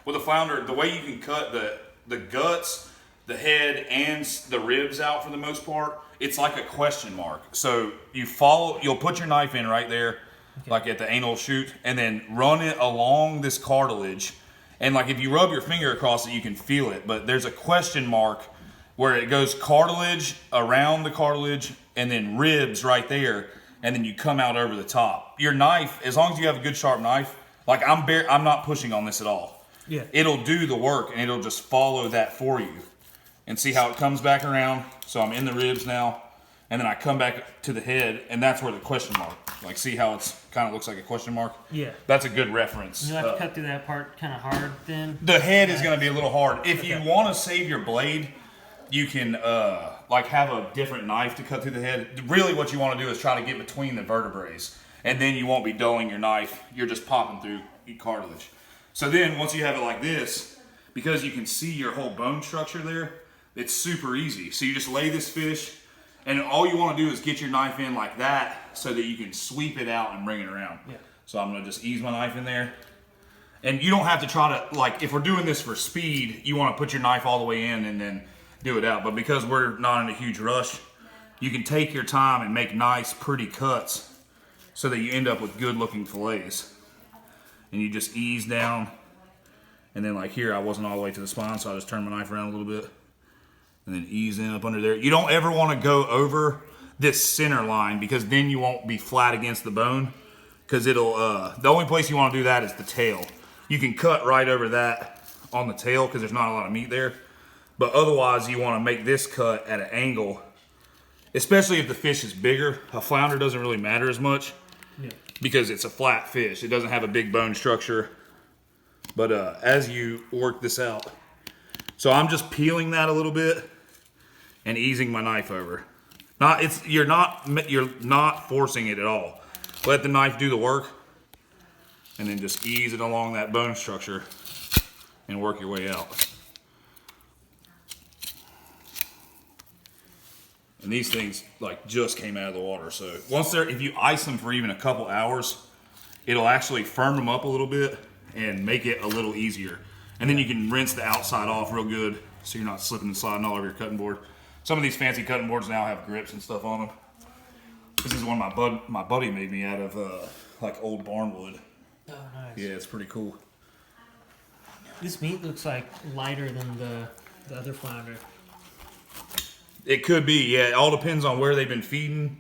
With a flounder, the way you can cut the guts, the head, and the ribs out for the most part, it's like a question mark. So you'll put your knife in right there, like at the anal chute, and then run it along this cartilage. And like if you rub your finger across it, you can feel it. But there's a question mark where it goes cartilage around the cartilage, and then ribs right there, and then you come out over the top. Your knife, as long as you have a good sharp knife, like I'm not pushing on this at all. Yeah. It'll do the work, and it'll just follow that for you. And see how it comes back around. So I'm in the ribs now, and then I come back to the head, and that's where the question mark. Like, see how it's kind of looks like a question mark? Yeah. That's a good reference. You have to cut through that part kind of hard then. The head is going to be a little hard. If you want to save your blade, you can like have a different knife to cut through the head. Really, what you want to do is try to get between the vertebrae, and then you won't be dulling your knife. You're just popping through cartilage. So then, once you have it like this, because you can see your whole bone structure there, it's super easy. So you just lay this fish, and all you want to do is get your knife in like that so that you can sweep it out and bring it around. Yeah. So I'm going to just ease my knife in there. And you don't have to try to, like, if we're doing this for speed, you want to put your knife all the way in and then do it out. But because we're not in a huge rush, you can take your time and make nice, pretty cuts so that you end up with good-looking fillets. And you just ease down. And then, like here, I wasn't all the way to the spine, so I just turned my knife around a little bit. And then ease in up under there. You don't ever want to go over this center line because then you won't be flat against the bone. Because it'll, the only place you want to do that is the tail. You can cut right over that on the tail because there's not a lot of meat there. But otherwise, you want to make this cut at an angle, especially if the fish is bigger. A flounder doesn't really matter as much because it's a flat fish. It doesn't have a big bone structure. But as you work this out, so I'm just peeling that a little bit and easing my knife over. You're not forcing it at all. Let the knife do the work, and then just ease it along that bone structure and work your way out. And these things like just came out of the water. So if you ice them for even a couple hours, it'll actually firm them up a little bit and make it a little easier. And then you can rinse the outside off real good so you're not slipping and sliding all over your cutting board. Some of these fancy cutting boards now have grips and stuff on them. This is one my buddy made me out of like old barnwood. Oh, nice. Yeah, it's pretty cool. This meat looks like lighter than the other flounder. It could be, yeah. It all depends on where they've been feeding,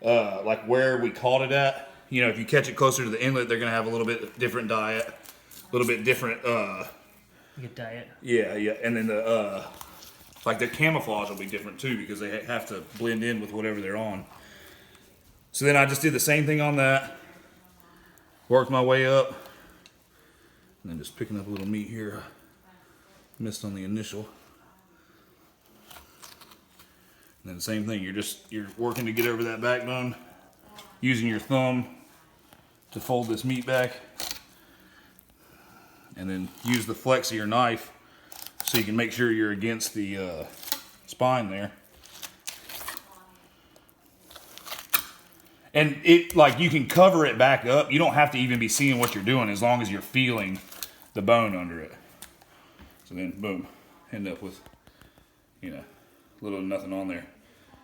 like where we caught it at. You know, if you catch it closer to the inlet, they're going to have a little bit different diet, a little bit different. Good diet. Yeah, yeah. And then like their camouflage will be different too because they have to blend in with whatever they're on. So then I just did the same thing on that, worked my way up, and then just picking up a little meat here. I missed on the initial. And then the same thing, you're working to get over that backbone, using your thumb to fold this meat back, and then use the flex of your knife so you can make sure you're against the spine there. And you can cover it back up. You don't have to even be seeing what you're doing as long as you're feeling the bone under it. So then, boom, end up with, little to nothing on there.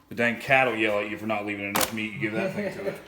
The dang cat will yell at you for not leaving enough meat. You give that thing to it.